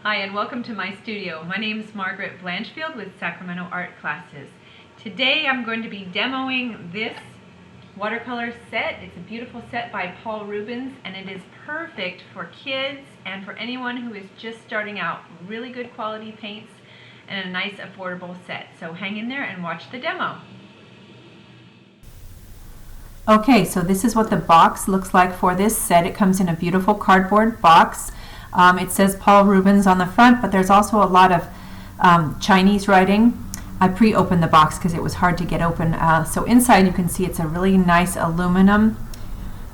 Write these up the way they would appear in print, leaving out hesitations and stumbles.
Hi and welcome to my studio. My name is Margaret Blanchfield with Sacramento Art Classes. Today I'm going to be demoing this watercolor set. It's a beautiful set by Paul Rubens and it is perfect for kids and for anyone who is just starting out. Really good quality paints and a nice affordable set. So hang in there and watch the demo. Okay, so this is what the box looks like for this set. It comes in a beautiful cardboard box. It says Paul Rubens on the front, but there's also a lot of Chinese writing. I pre-opened the box because it was hard to get open. So inside you can see it's a really nice aluminum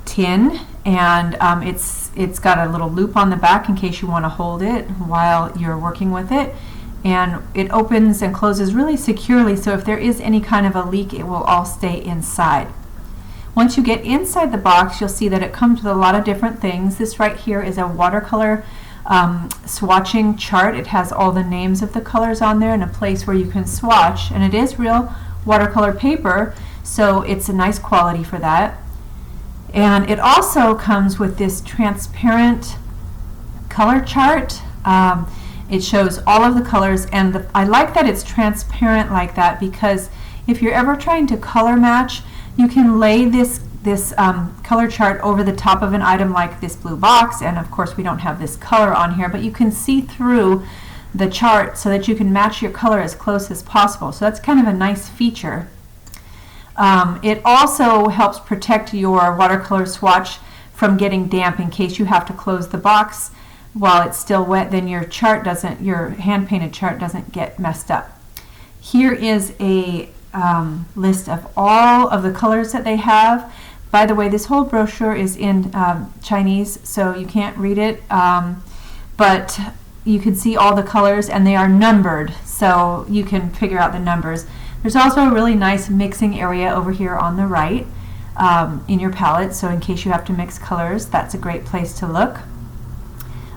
tin, and it's got a little loop on the back in case you want to hold it while you're working with it. And it opens and closes really securely, so if there is any kind of a leak, it will all stay inside. Once you get inside the box, you'll see that it comes with a lot of different things. This right here is a watercolor swatching chart. It has all the names of the colors on there and a place where you can swatch. And it is real watercolor paper, so it's a nice quality for that. And it also comes with this transparent color chart. It shows all of the colors, and I like that it's transparent like that because if you're ever trying to color match, you can lay this color chart over the top of an item like this blue box, and of course we don't have this color on here, but you can see through the chart so that you can match your color as close as possible. So that's kind of a nice feature. It also helps protect your watercolor swatch from getting damp in case you have to close the box while it's still wet. Then your hand-painted chart doesn't get messed up. Here is a list of all of the colors that they have. By the way, this whole brochure is in Chinese, so you can't read it, but you can see all the colors and they are numbered, so you can figure out the numbers. There's also a really nice mixing area over here on the right in your palette, so in case you have to mix colors, that's a great place to look.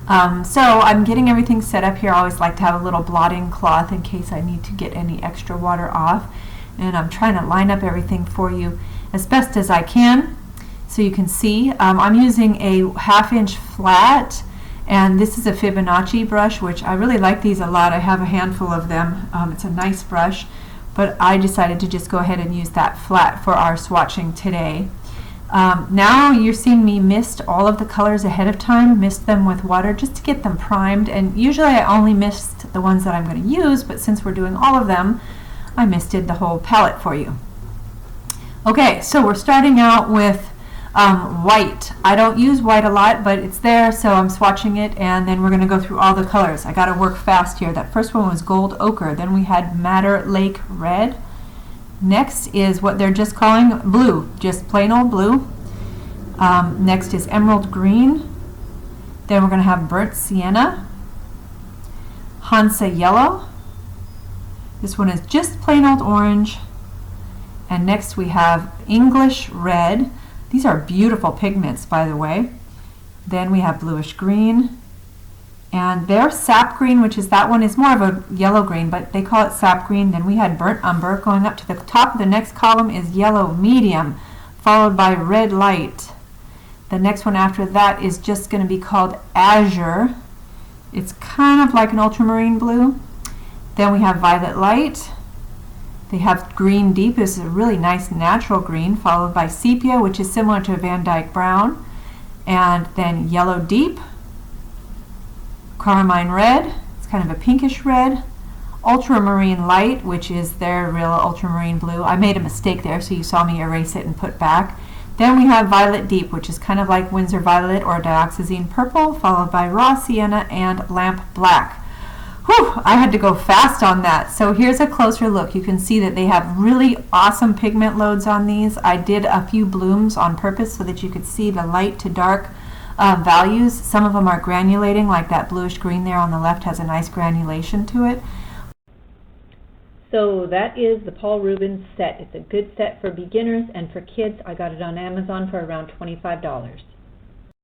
So I'm getting everything set up here. I always like to have a little blotting cloth in case I need to get any extra water off. And I'm trying to line up everything for you as best as I can so you can see. I'm using a 1/2 inch flat, and this is a Fibonacci brush, which I really like these a lot. I have a handful of them. It's a nice brush, but I decided to just go ahead and use that flat for our swatching today. Now you're seeing me mist all of the colors ahead of time, mist them with water just to get them primed, and usually I only mist the ones that I'm going to use, but since we're doing all of them, I misted the whole palette for you. Okay, so we're starting out with white. I don't use white a lot, but it's there, so I'm swatching it, and then we're going to go through all the colors. I got to work fast here. That first one was gold ochre. Then we had madder lake red. Next is what they're just calling blue, just plain old blue. Next is emerald green. Then we're going to have burnt sienna, Hansa yellow. This one is just plain old orange. And next we have English red. These are beautiful pigments, by the way. Then we have bluish green. And there's sap green, which is, that one is more of a yellow green, but they call it sap green. Then we had burnt umber. Going up to the top of the next column is yellow medium, followed by red light. The next one after that is just going to be called azure. It's kind of like an ultramarine blue. Then we have violet light. They have green deep. This is a really nice natural green, followed by sepia, which is similar to Van Dyke brown. And then yellow deep, carmine red, it's kind of a pinkish red, ultramarine light, which is their real ultramarine blue. I made a mistake there, so you saw me erase it and put back. Then we have violet deep, which is kind of like Winsor violet or dioxazine purple, followed by raw sienna and lamp black. Whew, I had to go fast on that. So here's a closer look. You can see that they have really awesome pigment loads on these. I did a few blooms on purpose so that you could see the light to dark values. Some of them are granulating, like that bluish green there on the left has a nice granulation to it. So that is the Paul Rubens set. It's a good set for beginners, and for kids I got it on Amazon for around $25.